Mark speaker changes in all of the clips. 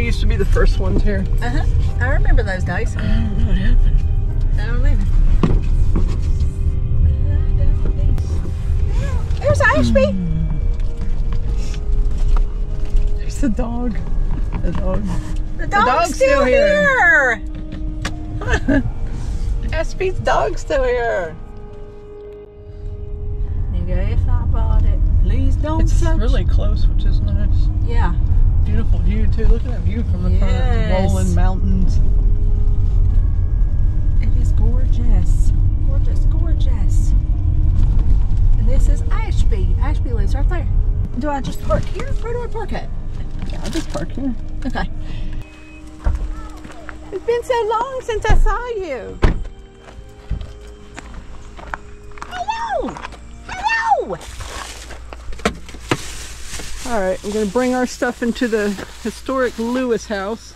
Speaker 1: used to be the first ones here.
Speaker 2: I remember those days.
Speaker 1: I don't know what happened.
Speaker 2: I don't either. There's Ashby.
Speaker 1: There's the dog. The dog.
Speaker 2: The dog's still here.
Speaker 1: Ashby's dog's still here.
Speaker 2: Nigga, if I bought it, please don't
Speaker 1: It's
Speaker 2: touch.
Speaker 1: really close, which is nice.
Speaker 2: Yeah.
Speaker 1: Beautiful view too. Look at that view from the front.
Speaker 2: Yes.
Speaker 1: Rolling mountains.
Speaker 2: It is gorgeous. Gorgeous, gorgeous. And this is Ashby. Ashby lives right there. Do I just park here? Where do I park at?
Speaker 1: Yeah, I'll just park here.
Speaker 2: Okay.
Speaker 1: It's been so long since I saw you.
Speaker 2: Hello! Hello!
Speaker 1: All right, I'm gonna bring our stuff into the historic Lewis house.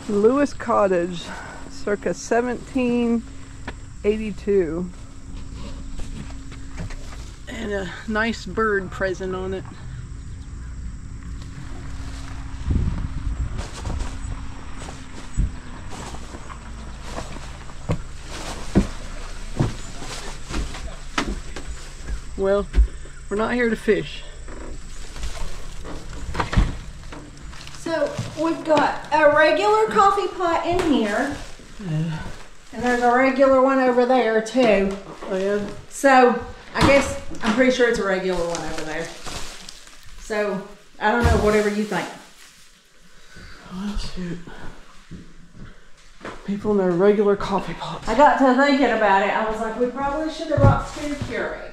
Speaker 1: Lewis Cottage, circa 1782. And a nice bird present on it. Well, we're not here to fish.
Speaker 2: So we've got a regular coffee pot in here. And there's a regular one over there too.
Speaker 1: Oh yeah?
Speaker 2: So I guess I'm pretty sure it's a regular one over there. So I don't know, whatever you think.
Speaker 1: Oh shoot. People in their regular coffee pots.
Speaker 2: I got to thinking about it. I was like, we probably should have bought 2 Keurigs.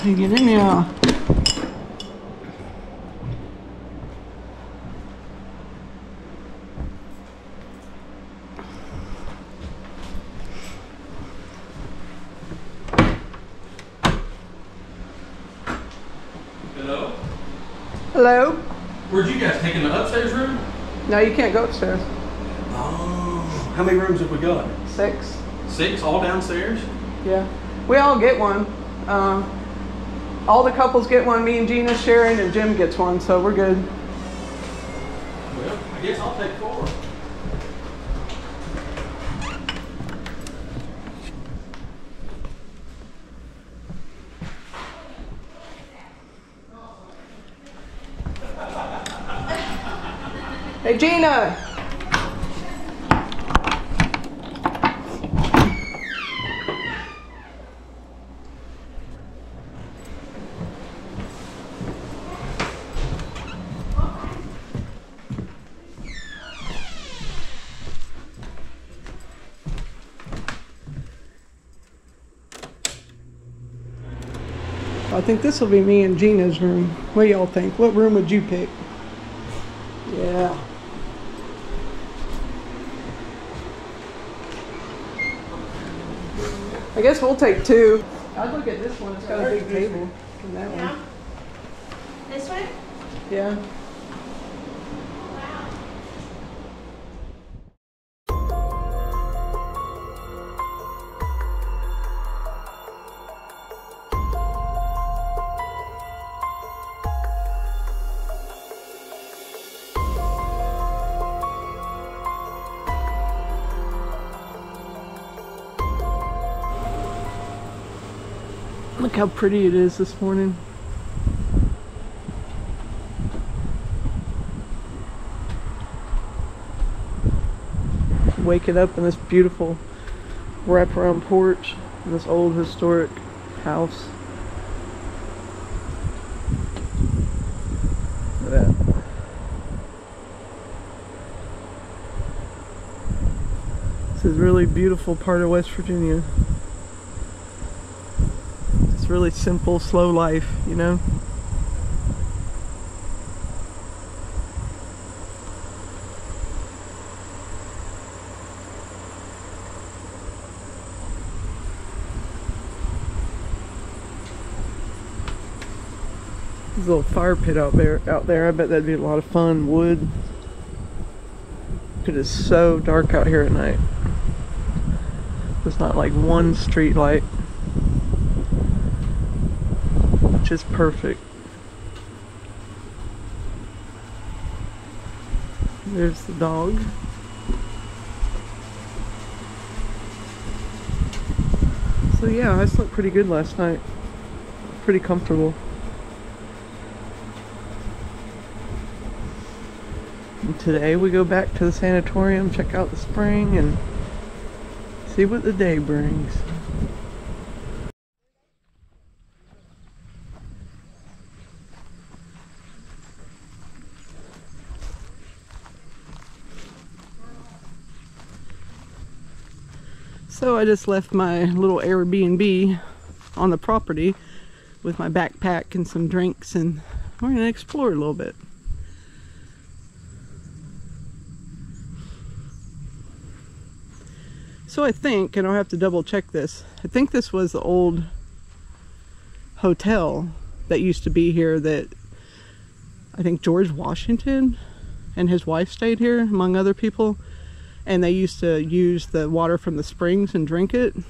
Speaker 1: You get in there.
Speaker 3: Hello?
Speaker 1: Hello?
Speaker 3: Where'd you guys take in the upstairs room?
Speaker 1: No, you can't go upstairs.
Speaker 3: Oh, how many rooms have we got?
Speaker 1: 6.
Speaker 3: 6, all downstairs?
Speaker 1: Yeah. We all get one. All the couples get one. Me and Gina sharing, and Jim gets one, so we're good.
Speaker 3: Well, I guess I'll take 4.
Speaker 1: Hey, Gina! I think this will be me and Gina's room. What do y'all think? What room would you pick? Yeah. I guess we'll take 2. I'd look at this one. It's got a big table. And that one.
Speaker 2: This one?
Speaker 1: Yeah. Look how pretty it is this morning. Waking up in this beautiful wraparound porch in this old historic house. Look at that. This is a really beautiful part of West Virginia. Just really simple, slow life, you know? There's a little fire pit out there. I bet that'd be a lot of fun. Wood. It is so dark out here at night. There's not like one street light, which is perfect. There's the dog. So yeah, I slept pretty good last night. Pretty comfortable. And today we go back to the sanatorium, check out the spring, and see what the day brings. So I just left my little Airbnb on the property with my backpack and some drinks, and we're going to explore a little bit. So I think, and I'll have to double check this, I think this was the old hotel that used to be here that I think George Washington and his wife stayed here, among other people. And they used to use the water from the springs and drink it. Well,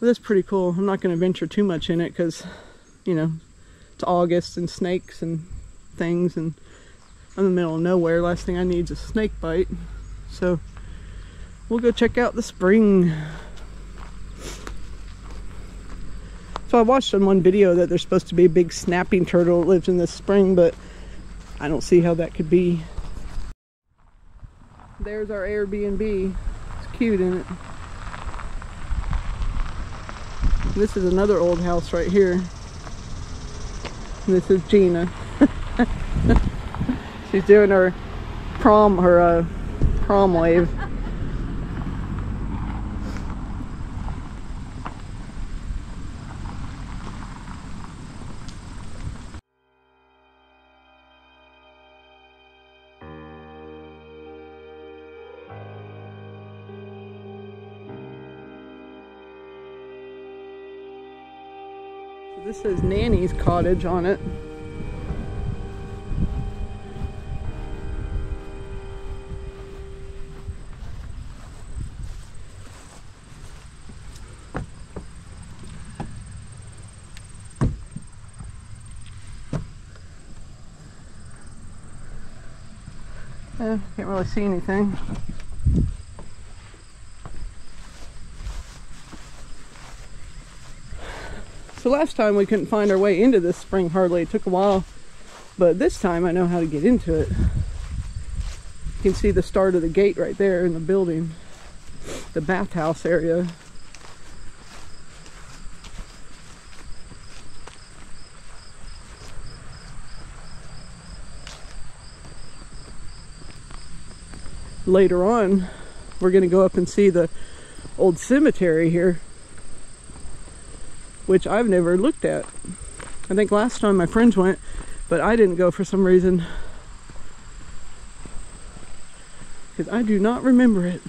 Speaker 1: that's pretty cool. I'm not going to venture too much in it because, you know, it's August and snakes and things, and I'm in the middle of nowhere. Last thing I need is a snake bite. So we'll go check out the spring. So I watched on one video that there's supposed to be a big snapping turtle that lives in this spring, but I don't see how that could be. There's our Airbnb. It's cute, isn't it? This is another old house right here. This is Gina. She's doing her prom wave. This says Nanny's Cottage on it. Can't really see anything. So last time we couldn't find our way into this spring hardly. It took a while, but this time I know how to get into it. You can see the start of the gate right there in the building, the bathhouse area. Later on, we're going to go up and see the old cemetery here, which I've never looked at. I think last time my friends went, but I didn't go for some reason, because I do not remember it.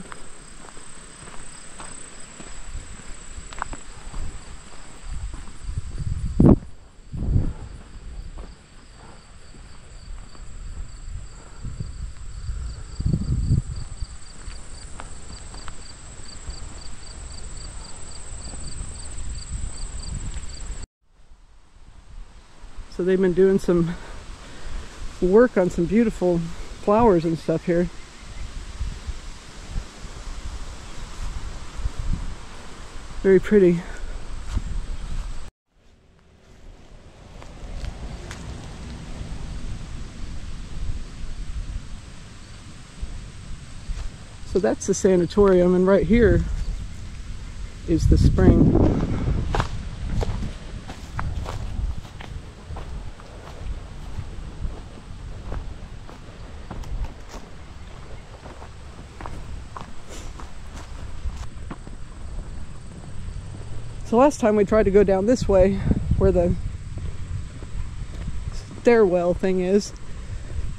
Speaker 1: So they've been doing some work on some beautiful flowers and stuff here. Very pretty. So that's the sanatorium, and right here is the spring. So last time we tried to go down this way where the stairwell thing is,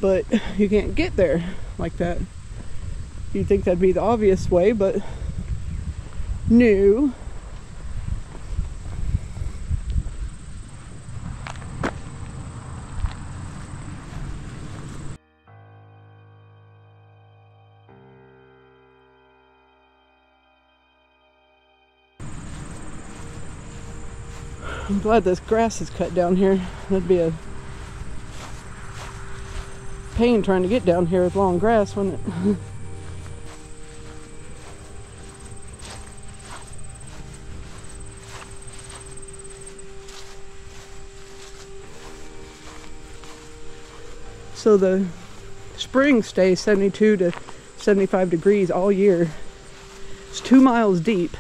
Speaker 1: but you can't get there like that. You'd think that'd be the obvious way, but no. I'm glad this grass is cut down here. That'd be a pain trying to get down here with long grass, wouldn't it? So the spring stays 72 to 75 degrees all year. It's 2 miles deep,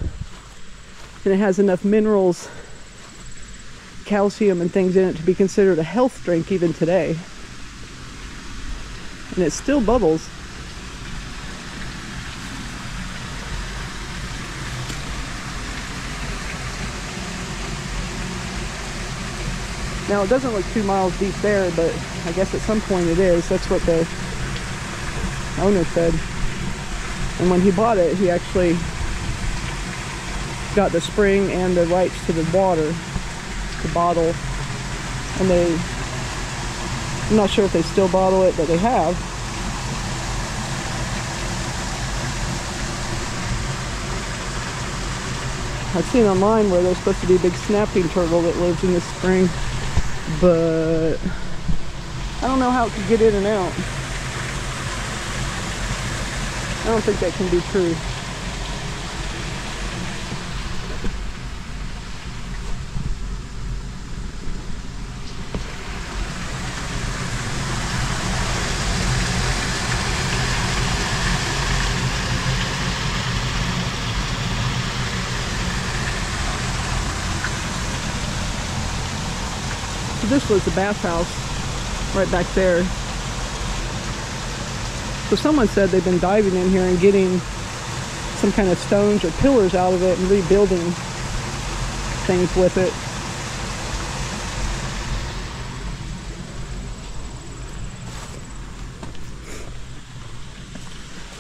Speaker 1: and it has enough minerals, calcium and things in it to be considered a health drink even today. And it still bubbles. Now it doesn't look 2 miles deep there, but I guess at some point it is. That's what the owner said. And when he bought it, he actually got the spring and the rights to the water, the bottle. And I'm not sure if they still bottle it, but they have. I've seen online where there's supposed to be a big snapping turtle that lives in this spring, but I don't know how it could get in and out. I don't think that can be true. This was the bathhouse right back there. So someone said they've been diving in here and getting some kind of stones or pillars out of it and rebuilding things with it.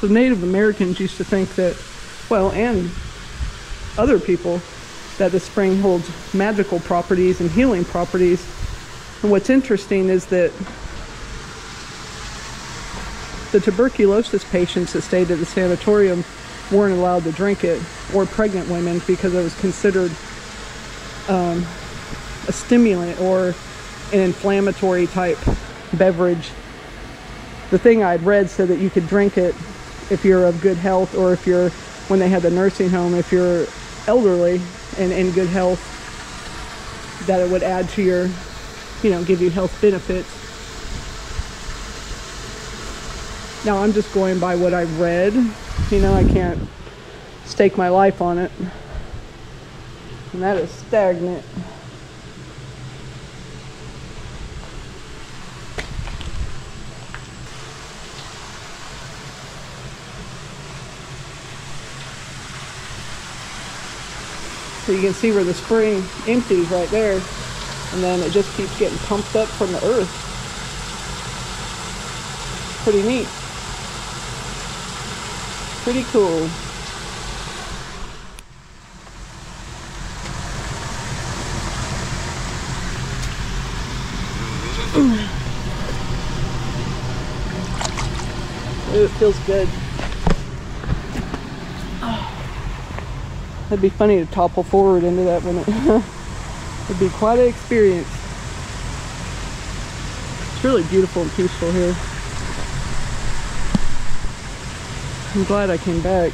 Speaker 1: So Native Americans used to think that, well, and other people, that the spring holds magical properties and healing properties. And what's interesting is that the tuberculosis patients that stayed at the sanatorium weren't allowed to drink it, or pregnant women, because it was considered a stimulant or an inflammatory type beverage. The thing I'd read said that you could drink it if you're of good health, or if you're, when they had the nursing home, if you're elderly and in good health, that it would add to your, give you health benefits. Now I'm just going by what I've read. I can't stake my life on it. And that is stagnant. So you can see where the spring empties right there, and then it just keeps getting pumped up from the earth. Pretty neat. Pretty cool. Ooh, it feels good. That'd be funny to topple forward into that, wouldn't it? It'd be quite an experience. It's really beautiful and peaceful here. I'm glad I came back.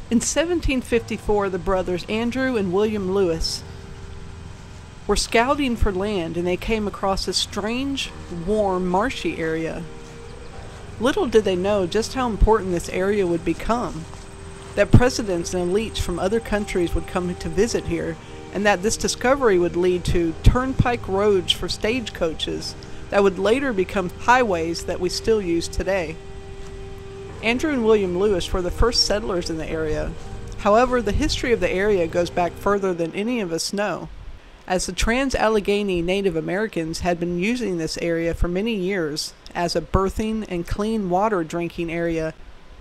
Speaker 1: In 1754, the brothers Andrew and William Lewis were scouting for land, and they came across a strange, warm, marshy area. Little did they know just how important this area would become, that presidents and elites from other countries would come to visit here and that this discovery would lead to turnpike roads for stagecoaches that would later become highways that we still use today. Andrew and William Lewis were the first settlers in the area. However, the history of the area goes back further than any of us know, as the Trans-Allegheny Native Americans had been using this area for many years as a birthing and clean water drinking area.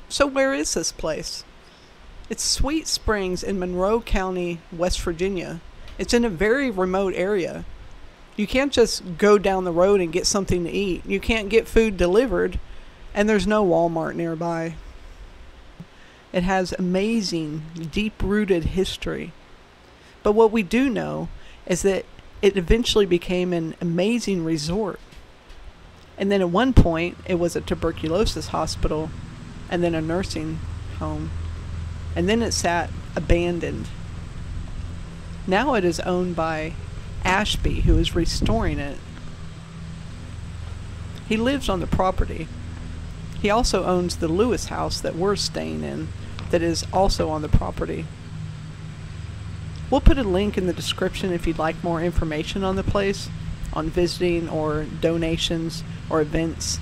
Speaker 1: So where is this place? It's Sweet Springs in Monroe County, West Virginia. It's in a very remote area. You can't just go down the road and get something to eat. You can't get food delivered, and there's no Walmart nearby. It has amazing, deep-rooted history. But what we do know is that it eventually became an amazing resort. And then at one point, it was a tuberculosis hospital, and then a nursing home. And then it sat abandoned. Now it is owned by Ashby, who is restoring it. He lives on the property. He also owns the Lewis house that we're staying in, that is also on the property. We'll put a link in the description if you'd like more information on the place, on visiting or donations or events.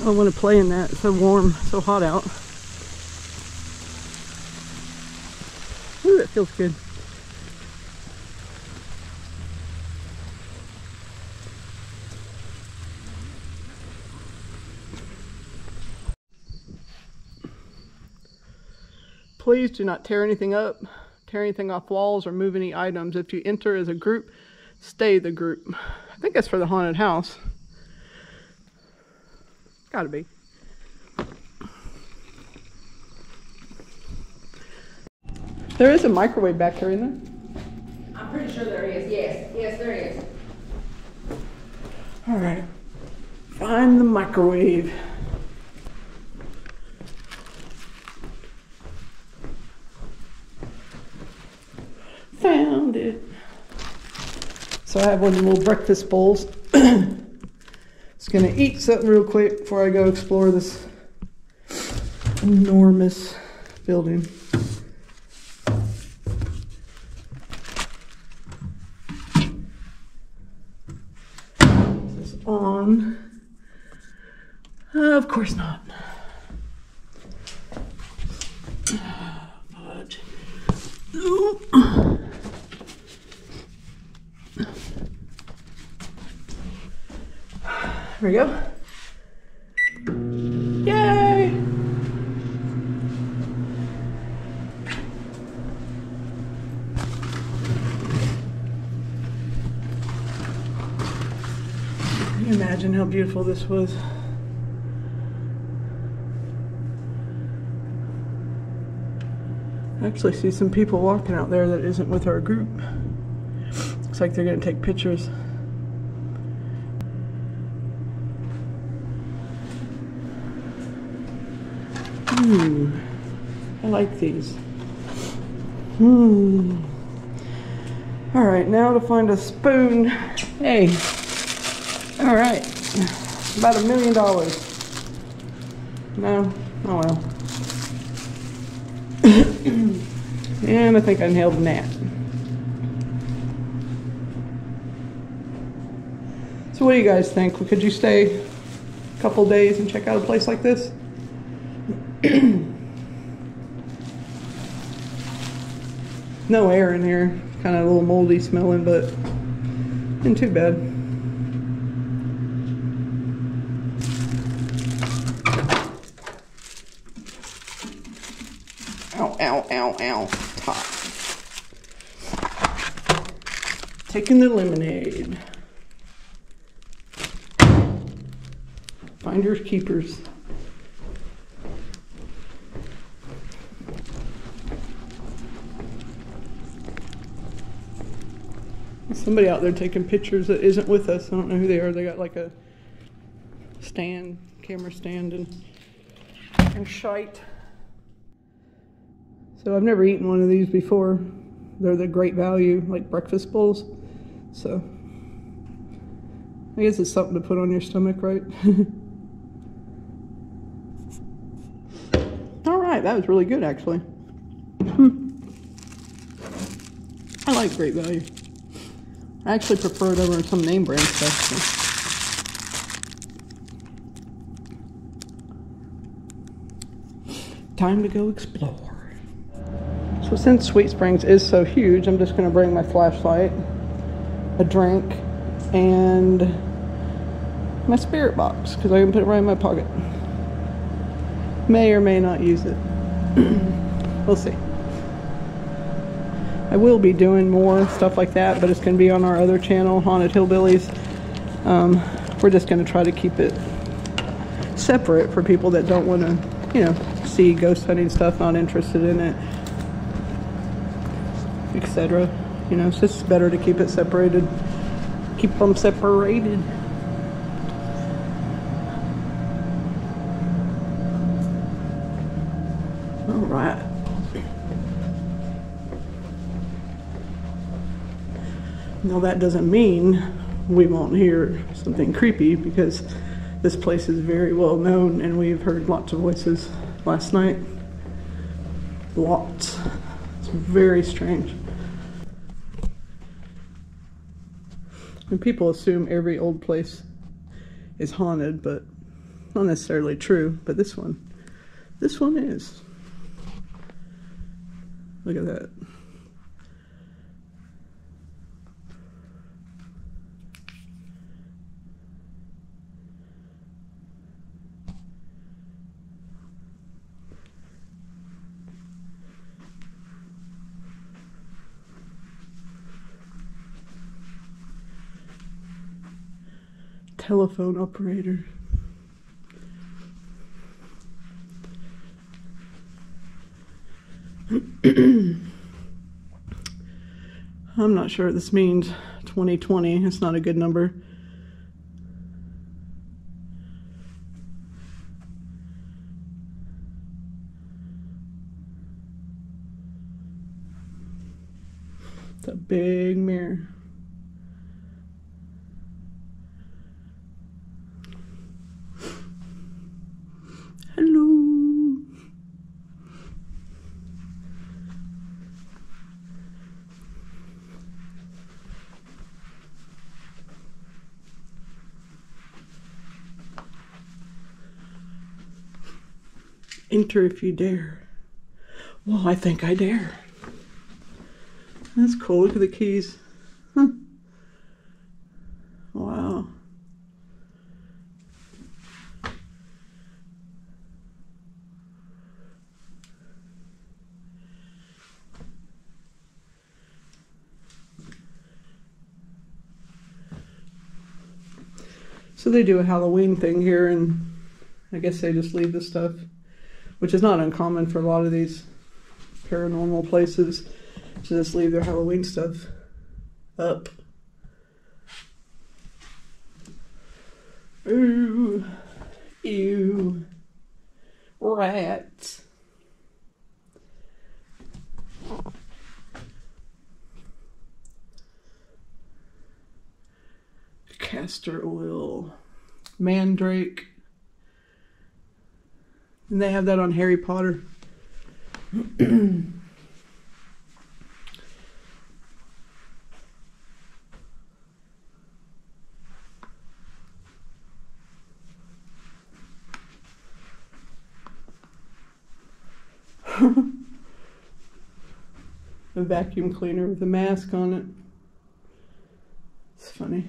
Speaker 1: I want to play in that. It's so warm, so hot out. Ooh, that feels good. Please do not tear anything up, tear anything off walls, or move any items. If you enter as a group, stay the group. I think that's for the haunted house. Gotta be. There is a microwave back there, isn't there?
Speaker 4: I'm pretty sure there is. Yes. Yes, there is.
Speaker 1: All right. Find the microwave. Found it. So I have one of the little breakfast bowls. Just gonna eat something real quick before I go explore this enormous building. Is this on? Of course not. Fudge. Ooh. There we go. Yay! Can you imagine how beautiful this was? I actually see some people walking out there that isn't with our group. Looks like they're going to take pictures. I like these. All right, now to find a spoon. Hey, all right, about $1 million. No, oh well. And I think I nailed a gnat. So what do you guys think? Could you stay a couple days and check out a place like this? No air in here, kind of a little moldy smelling, but not too bad. Ow, ow, ow, ow, top. Taking the lemonade. Finders keepers. Somebody out there taking pictures that isn't with us. I don't know who they are. They got like a stand, camera stand, and shite. So I've never eaten one of these before. They're the great value, like breakfast bowls. So I guess it's something to put on your stomach, right? All right, that was really good, actually. I like great value. I actually prefer it over some name brand stuff. So. Time to go explore. So since Sweet Springs is so huge, I'm just going to bring my flashlight, a drink, and my spirit box, because I can put it right in my pocket. May or may not use it. We'll see. I will be doing more stuff like that, but it's going to be on our other channel, Haunted Hillbillies. We're just going to try to keep it separate for people that don't want to, you know, see ghost hunting stuff, not interested in it, etc. You know, it's just better to keep it separated. Keep them separated. All right. Now that doesn't mean we won't hear something creepy, because this place is very well known and we've heard lots of voices last night. Lots. It's very strange. And people assume every old place is haunted, but not necessarily true. But this one is. Look at that. Telephone operator. I'm not sure what this means. 2020, it's not a good number. It's a big mirror. Hello. Enter if you dare. Well, I think I dare. That's cool. Look at the keys. Huh. Wow. So they do a Halloween thing here, and I guess they just leave the stuff, which is not uncommon for a lot of these paranormal places, to just leave their Halloween stuff up. Ooh, ew, rats. Castor oil, mandrake, and they have that on Harry Potter. A vacuum cleaner with a mask on it. It's funny.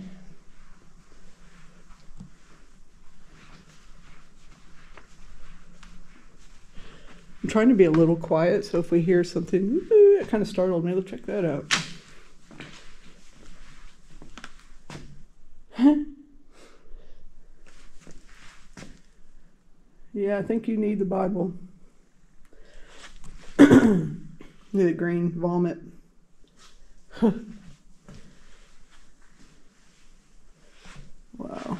Speaker 1: I'm trying to be a little quiet, so if we hear something, it kind of startled me. Let's check that out. Yeah, I think you need the Bible. Need a green vomit. Wow.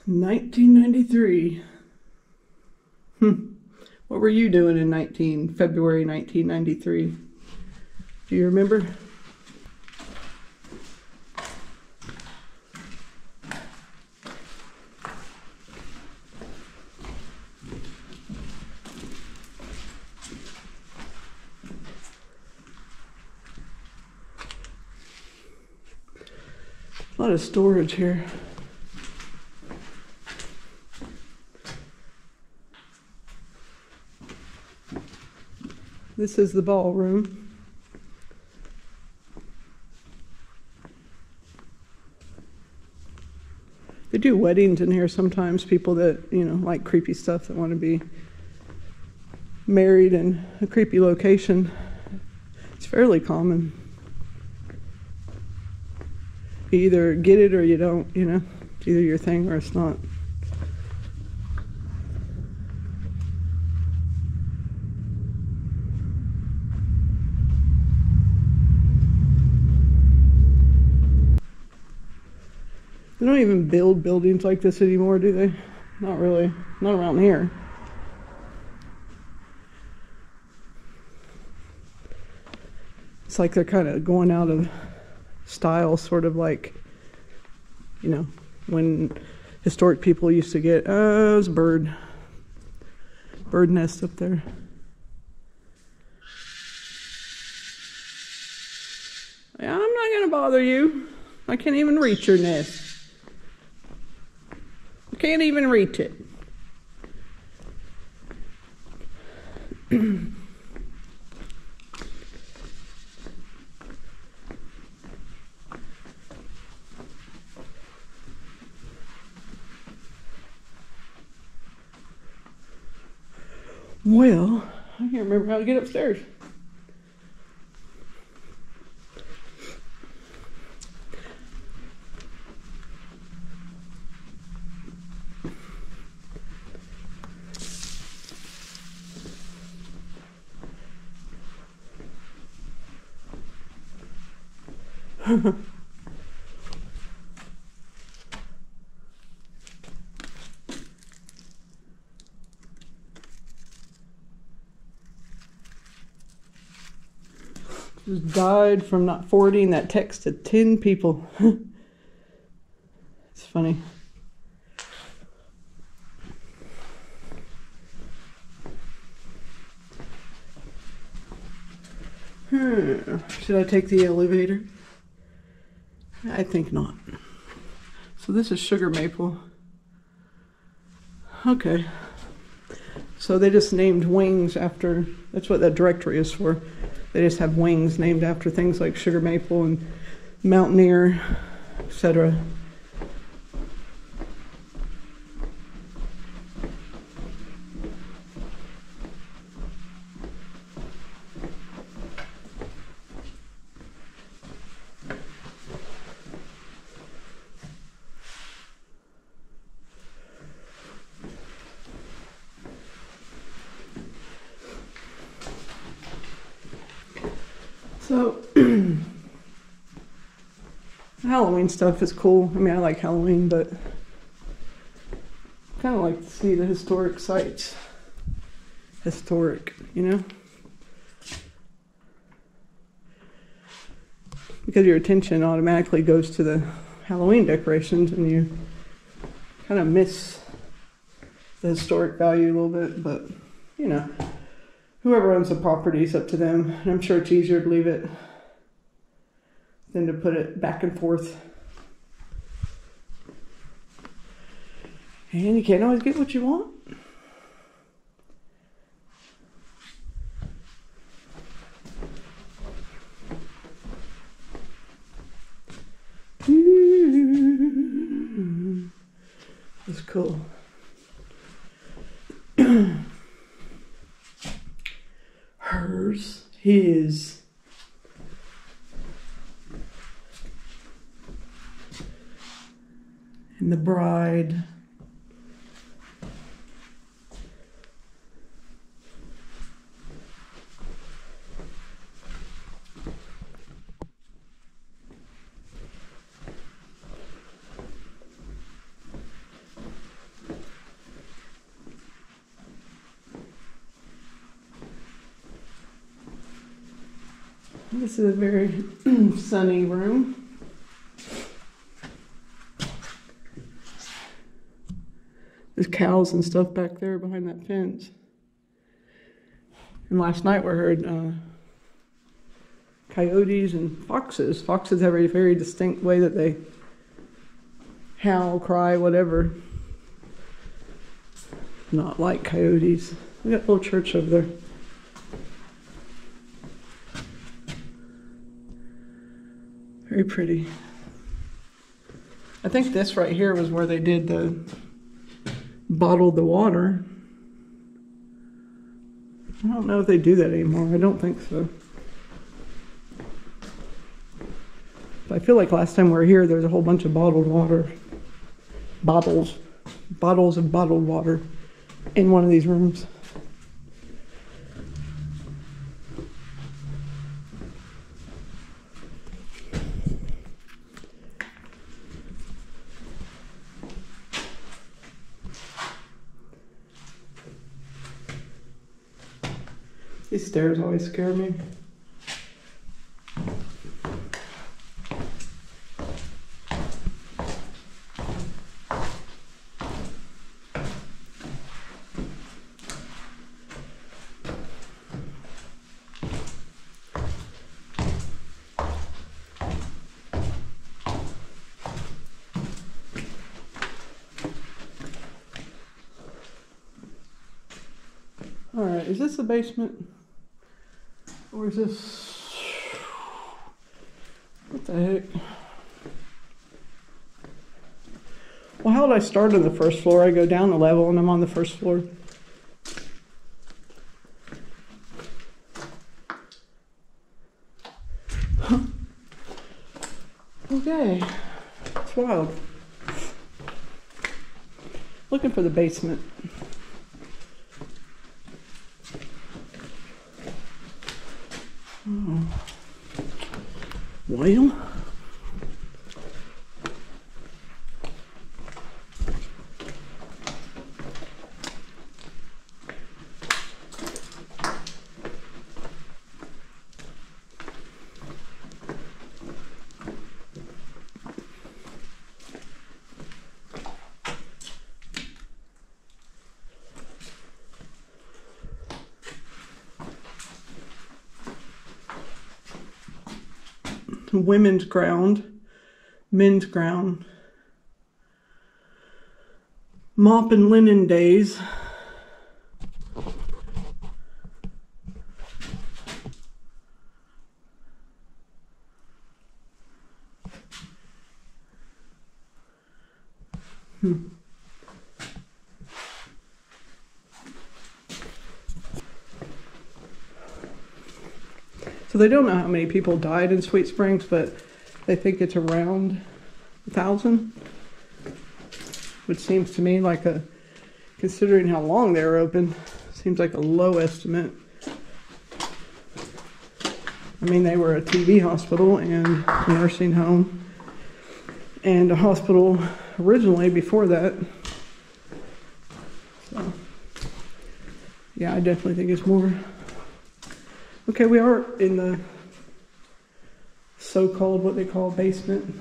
Speaker 1: 1993. What were you doing in February 1993? Do you remember? A lot of storage here. This is the ballroom. They do weddings in here sometimes, people that, you know, like creepy stuff, that want to be married in a creepy location. It's fairly common. You either get it or you don't, you know. It's either your thing or it's not. They don't even build buildings like this anymore, do they? Not really. Not around here. It's like they're kind of going out of style, sort of like, you know, when historic people used to get, there's a bird nest up there. Yeah, I'm not gonna bother you. I can't even reach your nest. I can't even reach it. Well, I can't remember how to get upstairs. Just died from not forwarding that text to 10 people. It's funny. Should I take the elevator? I think not. So this is sugar maple. Okay. So they just named wings after, that's what that directory is for. They just have wings named after things like sugar maple and mountaineer, etc. So, Halloween stuff is cool. I mean, I like Halloween, but I kind of like to see the historic sites. Historic, you know? Because your attention automatically goes to the Halloween decorations and you kind of miss the historic value a little bit, but, you know. Whoever owns the property is up to them, and I'm sure it's easier to leave it than to put it back and forth. And you can't always get what you want. That's cool. Hers, his. And the bride. This is a very sunny room. There's cows and stuff back there behind that fence. And last night we heard coyotes and foxes. Foxes have a very distinct way that they howl, cry, whatever. Not like coyotes. We got a little church over there. Very pretty. I think this right here was where they did bottled the water. I don't know if they do that anymore. I don't think so. But I feel like last time we were here, there was a whole bunch of bottled water. Bottles of bottled water in one of these rooms. These stairs always scare me. All right, is this the basement? Or is this, what the heck? Well, how did I start on the first floor? I go down a level and I'm on the first floor. Huh. Okay, it's wild. Looking for the basement. Oh. Well, women's ground, men's ground, mop and linen days. So they don't know how many people died in Sweet Springs, but they think it's around 1,000, which seems to me like considering how long they were open, seems like a low estimate. I mean, they were a TV hospital and a nursing home and a hospital originally before that. So, yeah, I definitely think it's more. Okay, we are in the so-called, what they call basement.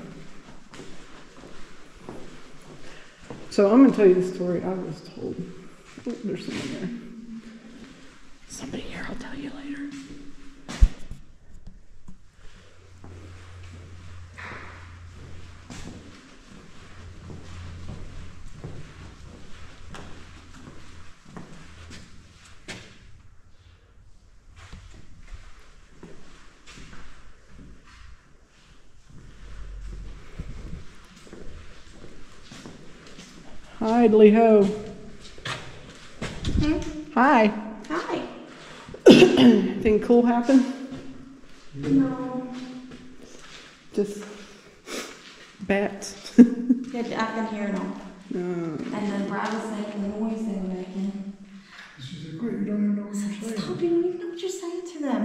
Speaker 1: So I'm going to tell you the story I was told. Oh, there's someone there. Somebody here, I'll tell you later. Hi, Leho. Hi.
Speaker 5: Hi.
Speaker 1: Anything cool happen?
Speaker 5: No.
Speaker 1: Just bats.
Speaker 5: Good, I've been hearing them.
Speaker 1: No.
Speaker 5: And then Brad was making the noise they were making.
Speaker 3: She said, "Great, you don't even know what you're saying."
Speaker 5: Stop, you don't even know what you're saying to them.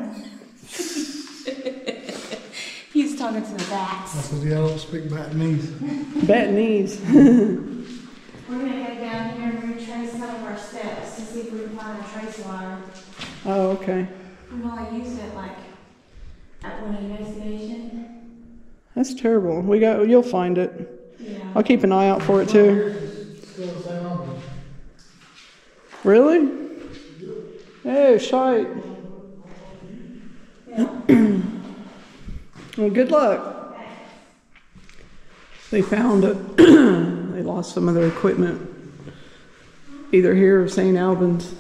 Speaker 5: He's talking to the bats.
Speaker 3: I said, "Yeah, I don't speak Batonese."
Speaker 1: Bat knees.
Speaker 5: We're going to go down here and retrace some of our steps to see if we can find a trace line.
Speaker 1: Oh, okay.
Speaker 5: We've only used it like at one, investigation.
Speaker 1: That's terrible. You'll find it.
Speaker 5: Yeah.
Speaker 1: I'll keep an eye out for it too. Really? Oh, shite. Well, good luck. They found it. They lost some of their equipment, either here or St. Albans.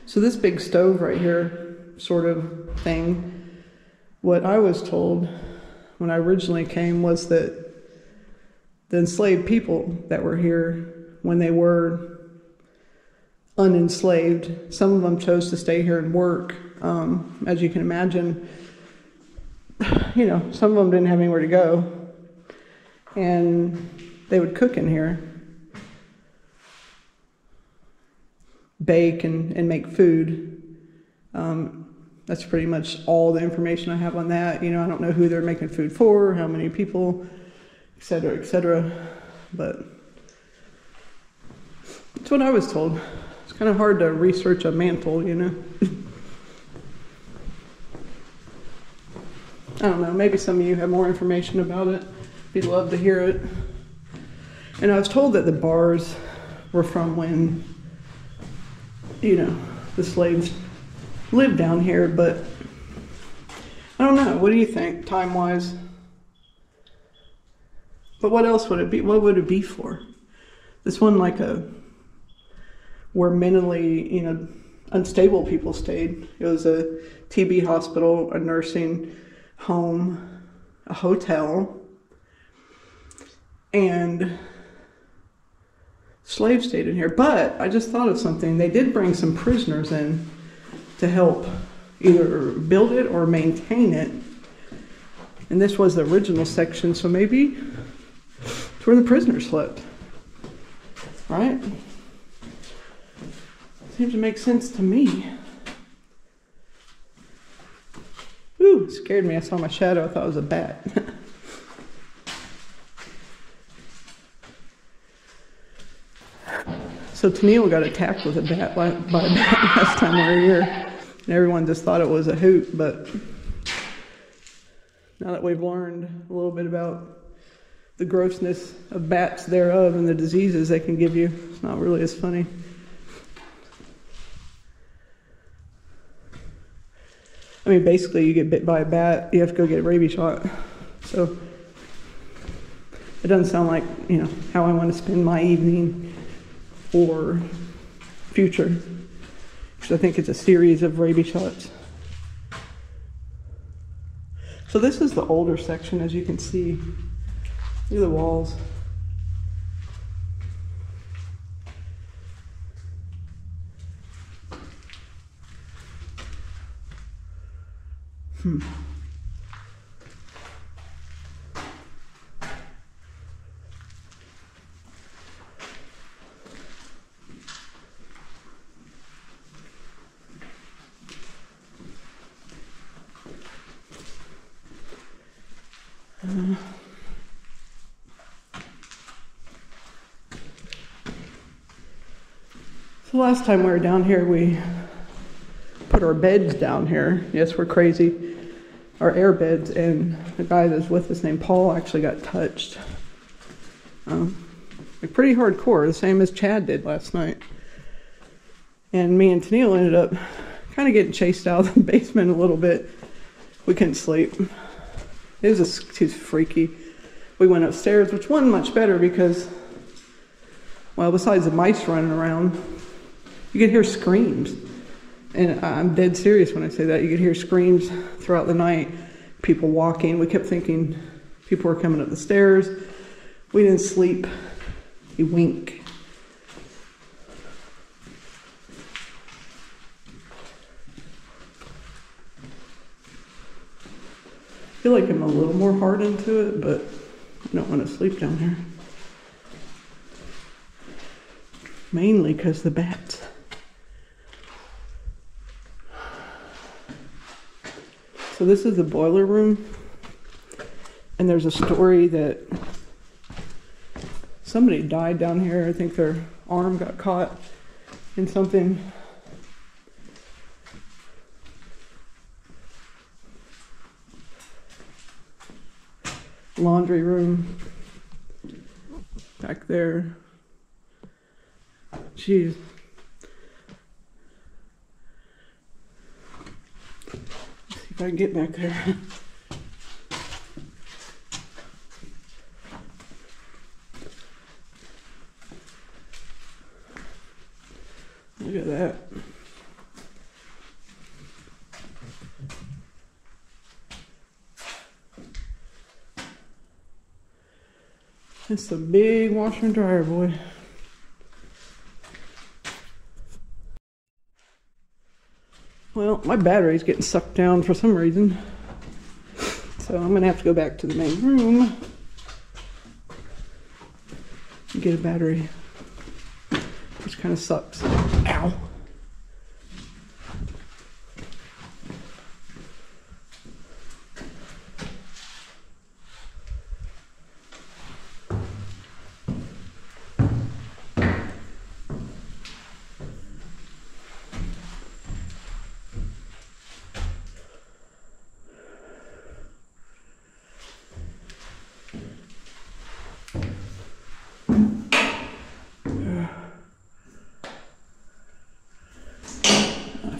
Speaker 1: So this big stove right here, sort of thing, what I was told when I originally came was that the enslaved people that were here, when they were unenslaved, some of them chose to stay here and work. As you can imagine, you know, some of them didn't have anywhere to go, and they would cook in here, bake and make food. That's pretty much all the information I have on that. You know, I don't know who they're making food for, how many people, etc., but that's what I was told. It's kind of hard to research a mantle, you know. I don't know, maybe some of you have more information about it. We'd love to hear it. And I was told that the bars were from when, you know, the slaves lived down here, but I don't know. What do you think, time-wise? But what else would it be? What would it be for? This one, like where mentally, you know, unstable people stayed. It was a TB hospital, a nursing home, a hotel, and slaves stayed in here. But I just thought of something. They did bring some prisoners in to help either build it or maintain it. And this was the original section, so maybe it's where the prisoners slept. Right? Seems to make sense to me. Ooh, it scared me. I saw my shadow. I thought it was a bat. So Tennille got attacked with a bat by a bat last time we were here. And everyone just thought it was a hoot, but now that we've learned a little bit about the grossness of bats thereof and the diseases they can give you, it's not really as funny. I mean, basically, you get bit by a bat, you have to go get a rabies shot. So it doesn't sound like, you know, how I want to spend my evening or future. Because I think it's a series of rabies shots. So this is the older section, as you can see. Look at the walls. So last time we were down here, we put our beds down here. Yes, we're crazy. Our air beds, and the guy that was with us named Paul actually got touched. Like pretty hardcore, the same as Chad did last night. And me and Tennille ended up kind of getting chased out of the basement a little bit. We couldn't sleep. It was too freaky. We went upstairs, which wasn't much better because, well, besides the mice running around, you could hear screams. And I'm dead serious when I say that. You could hear screams throughout the night, people walking. We kept thinking people were coming up the stairs. We didn't sleep a wink. I feel like I'm a little more hardened to it, but I don't want to sleep down here. Mainly because the bats. So this is the boiler room, and there's a story that somebody died down here. I think their arm got caught in something. laundry room back there. Jeez. Let's see if I can get back there. Look at that. It's a big washer and dryer, boy. Well, my battery's getting sucked down for some reason. So I'm gonna have to go back to the main room and get a battery, which kind of sucks. Ow.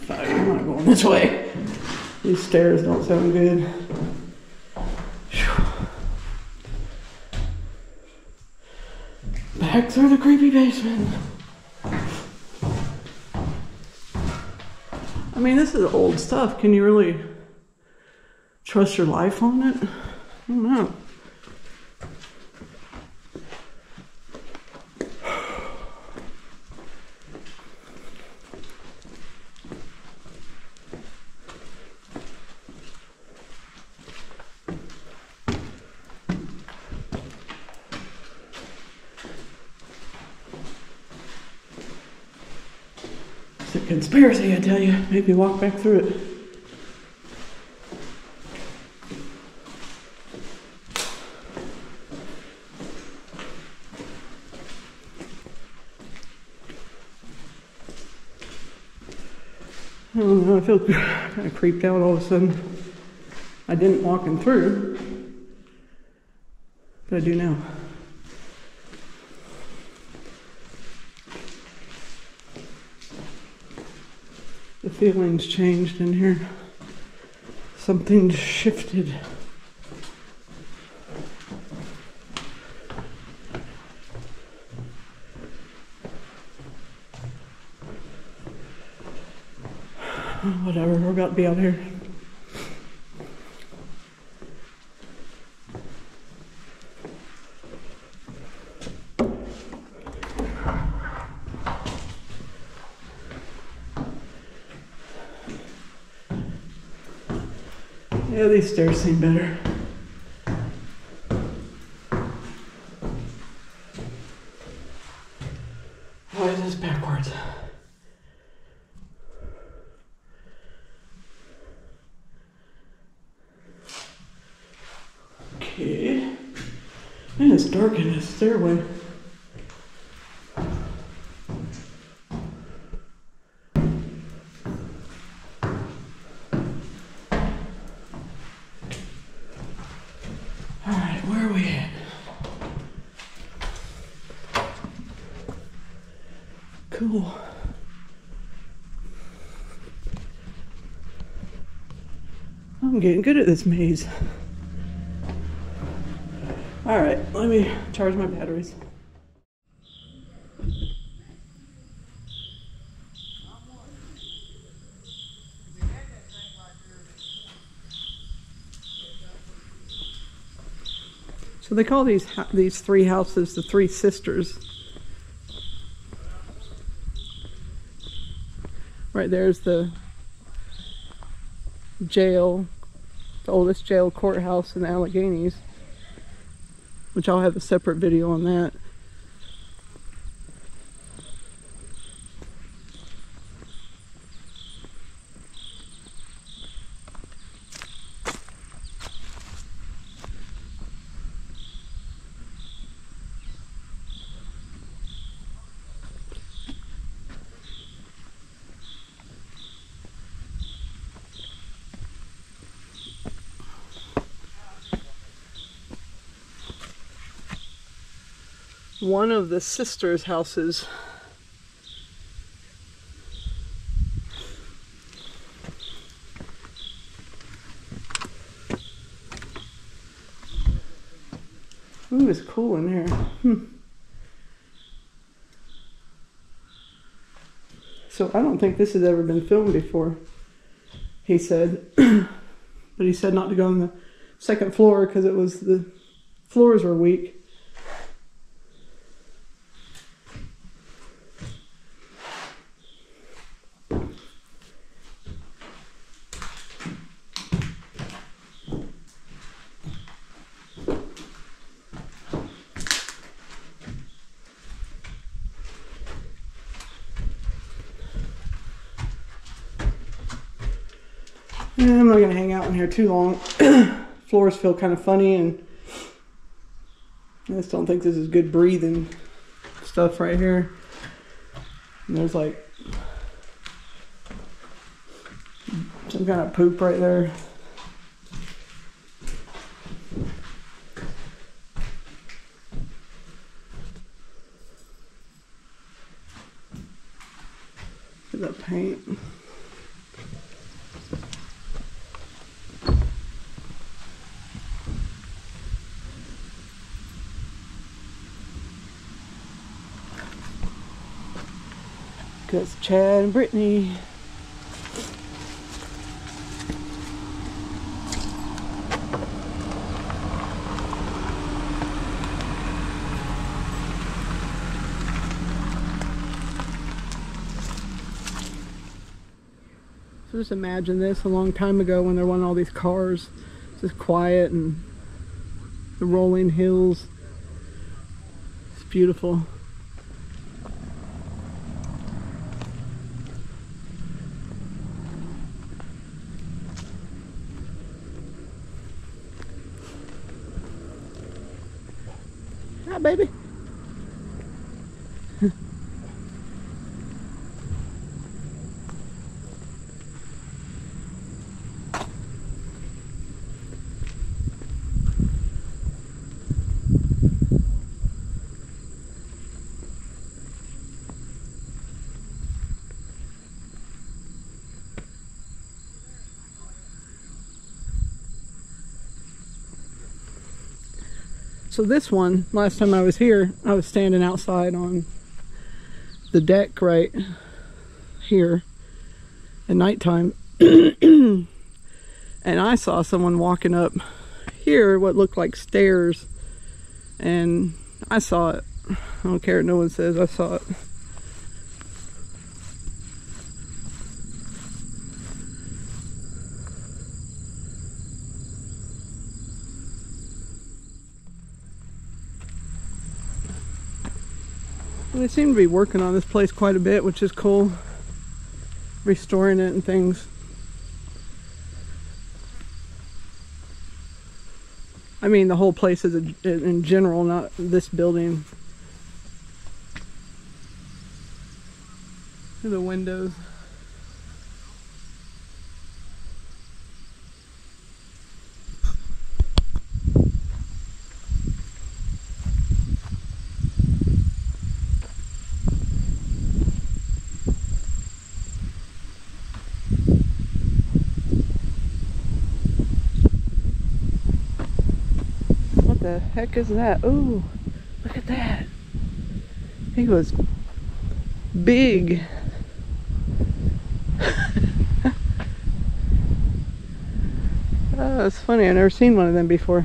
Speaker 1: I'm not going this way. These stairs don't sound good. Whew. Back through the creepy basement. I mean, this is old stuff. Can you really trust your life on it? I don't know. It's a conspiracy, I tell you. Maybe walk back through it. I don't know, I feel kind of creeped out all of a sudden. I didn't walking through, but I do now. The feeling's changed in here. Something's shifted. Whatever, we're about to be out here. Yeah, these stairs seem better. Why is this backwards? Okay. Man, it's dark in this stairway. Alright, where are we at? Cool. I'm getting good at this maze. Alright, let me charge my batteries. So they call these three houses the Three Sisters. Right there's the jail, the oldest jail courthouse in the Alleghenies, which I'll have a separate video on that. one of the sisters' houses. Ooh, it's cool in here. So I don't think this has ever been filmed before, he said. But he said not to go on the second floor because it was the floors were weak. Yeah, I'm not going to hang out in here too long. Floors feel kind of funny, and I just don't think this is good breathing stuff right here. And there's like some kind of poop right there. Look at that paint. That's Chad and Brittany. So just imagine this a long time ago when there weren't all these cars. Just quiet and the rolling hills. It's beautiful. Hi, baby. So this one, last time I was here, I was standing outside on the deck right here at nighttime. And I saw someone walking up here, what looked like stairs. And I saw it. I don't care what no one says, I saw it. They seem to be working on this place quite a bit, which is cool. Restoring it and things. I mean, the whole place is in general, not this building. Look at the windows. What the heck is that? Ooh, look at that. He was big. Oh, that's funny. I've never seen one of them before.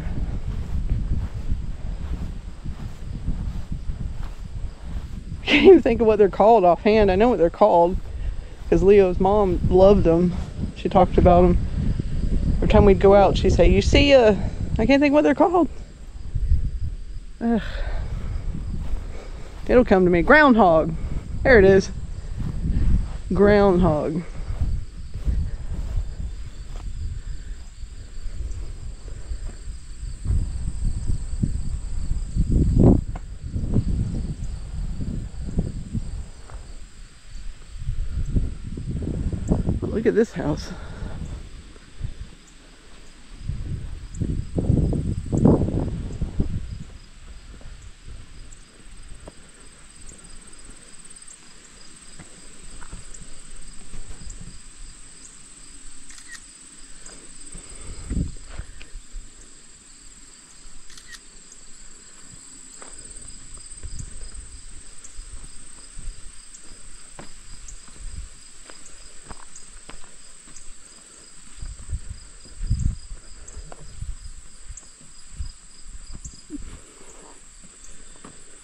Speaker 1: I can't even think of what they're called offhand. I know what they're called because Leo's mom loved them. She talked about them. Every time we'd go out, she'd say, "You see I can't think what they're called." Ugh. It'll come to me. Groundhog. There it is. Groundhog. Look at this house.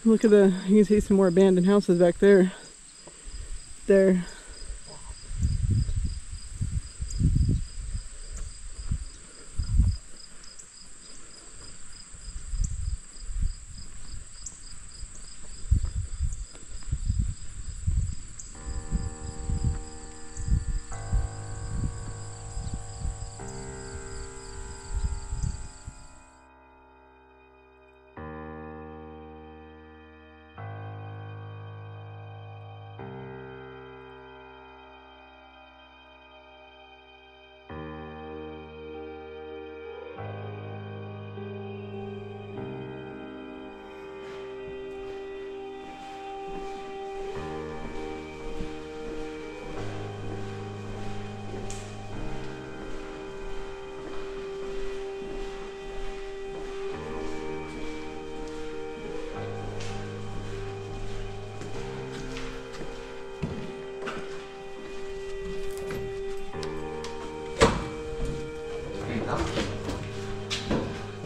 Speaker 1: Look at you can see some more abandoned houses back there. There.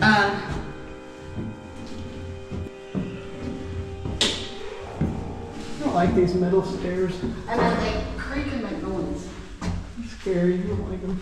Speaker 1: I don't like these metal stairs.
Speaker 4: I know they creak and make noise.
Speaker 1: They're scary. I don't like them.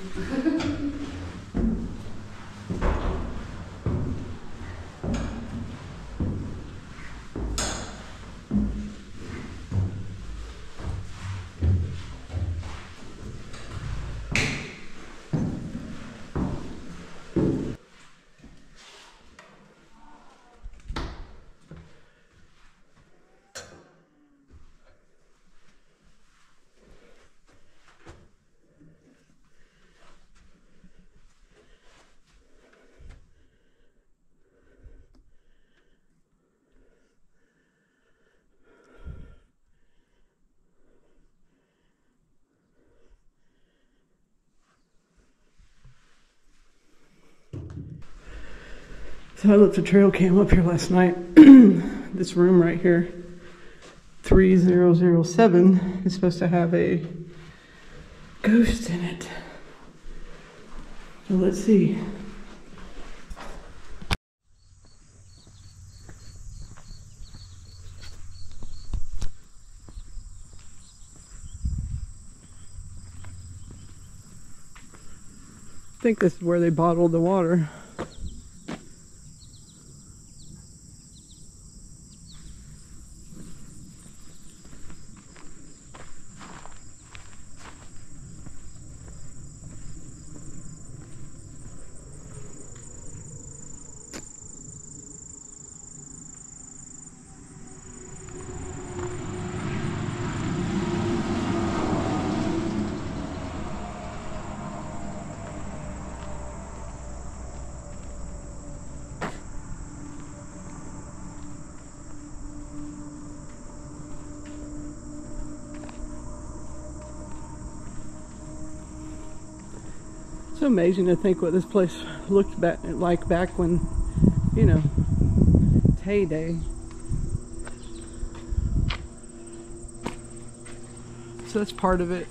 Speaker 1: So I left a trail cam up here last night. This room right here, 3007, is supposed to have a ghost in it. So let's see. I think this is where they bottled the water. It's so amazing to think what this place looked like back when, you know, its heyday. So that's part of it.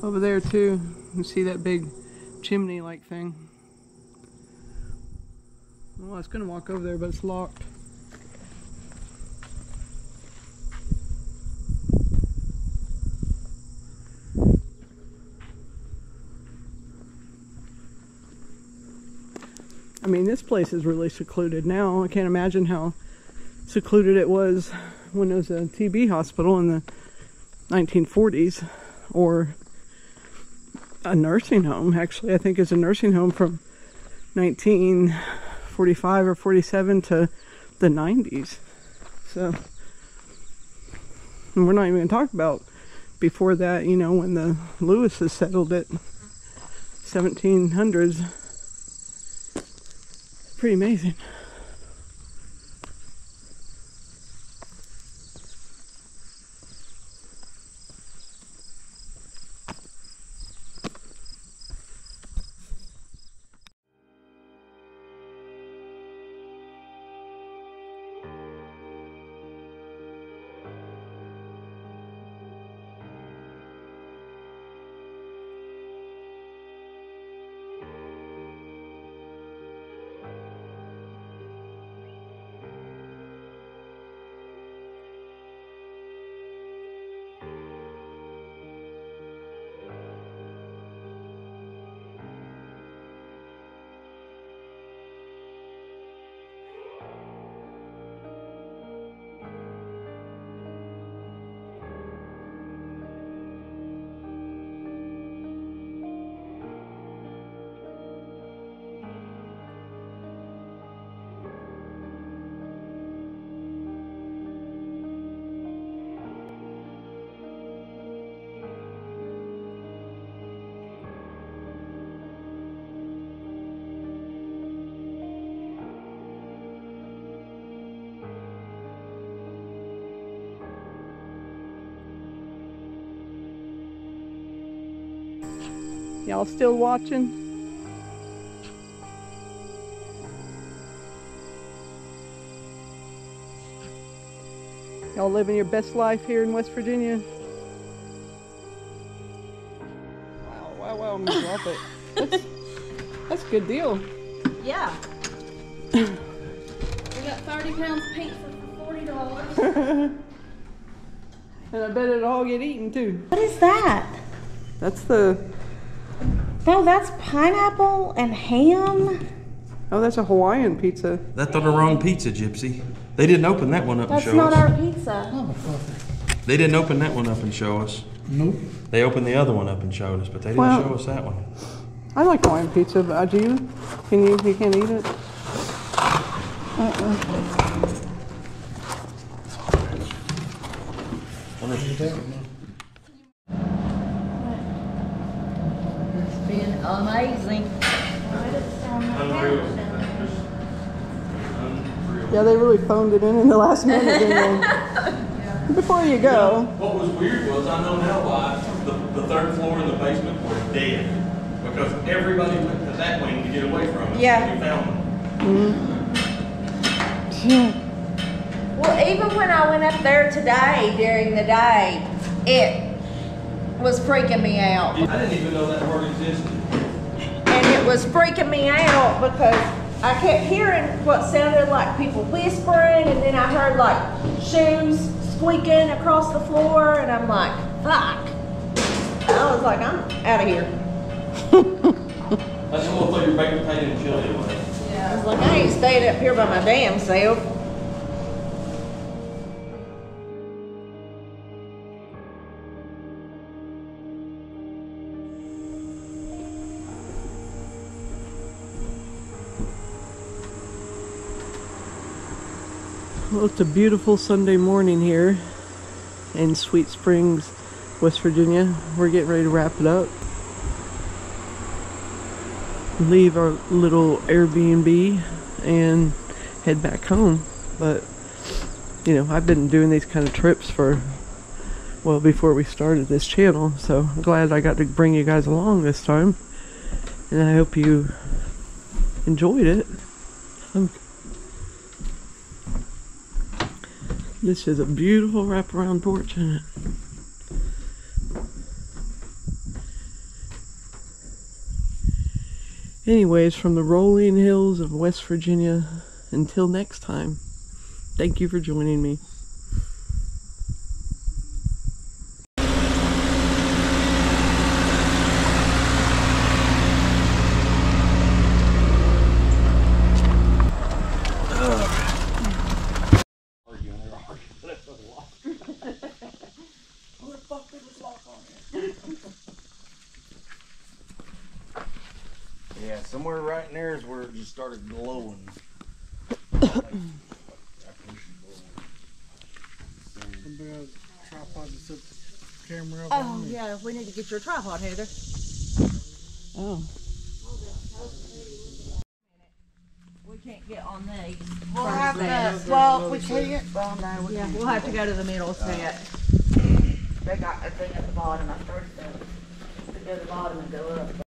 Speaker 1: Over there too, you can see that big chimney-like thing. Well, I was gonna walk over there, but it's locked. I mean, this place is really secluded now. I can't imagine how secluded it was when it was a TB hospital in the 1940s, or a nursing home. Actually, I think it's a nursing home from 1945 or 47 to the 90s. So, and we're not even going to talk about before that, you know, when the Lewises settled it, 1700s. Pretty amazing. Y'all still watching? Y'all living your best life here in West Virginia? Wow, I'm gonna drop it. That's a good deal.
Speaker 2: Yeah.
Speaker 4: We got 30 pounds of pizza for $40.
Speaker 1: And I bet it'll all get eaten too.
Speaker 5: What is that?
Speaker 1: That's the...
Speaker 5: No, that's pineapple and ham.
Speaker 1: Oh, that's a Hawaiian pizza.
Speaker 3: That's on the wrong pizza, Gypsy. They didn't open that one up and
Speaker 5: That's
Speaker 3: show
Speaker 5: not
Speaker 3: us.
Speaker 5: our pizza.
Speaker 3: They didn't open that one up and show us.
Speaker 6: Nope.
Speaker 3: They opened the other one up and showed us, but they didn't
Speaker 1: Well-
Speaker 3: show us that one.
Speaker 1: I like Hawaiian pizza, but do you? You can't eat it?
Speaker 7: It's been amazing.
Speaker 1: Yeah, they really phoned it in the last minute, didn't they? Before you go.
Speaker 3: What was weird was, I know now why the third floor and the basement were dead. Because everybody went to that wing to get away from us.
Speaker 2: Yeah.
Speaker 3: We found them.
Speaker 7: Well, even when I went up there today, during the day, it was freaking me out.
Speaker 3: I didn't even know that word existed.
Speaker 7: And it was freaking me out because I kept hearing what sounded like people whispering, and then I heard like shoes squeaking across the floor, and I'm like, fuck. I was like, I'm out of here.
Speaker 3: I just want to throw your baked potato and chili away.
Speaker 7: I was like, I ain't staying up here by my damn self.
Speaker 1: Well, it's a beautiful Sunday morning here in Sweet Springs, West Virginia. We're getting ready to wrap it up. Leave our little Airbnb and head back home. But, you know, I've been doing these kind of trips for, well, before we started this channel. So I'm glad I got to bring you guys along this time. And I hope you enjoyed it. This is a beautiful wraparound porch, isn't it? Anyways, from the rolling hills of West Virginia, until next time, thank you for joining me.
Speaker 6: Yeah, somewhere right in there is where it just started glowing. Tripod to set the camera up on.
Speaker 2: Yeah, we need to get your tripod, Heather.
Speaker 1: Oh.
Speaker 7: We can't get on these.
Speaker 2: We'll have to, well, we can't. Well, no, we can't. We'll have to go to the middle set.
Speaker 7: They got a thing at the bottom. I started to go to the bottom and go up.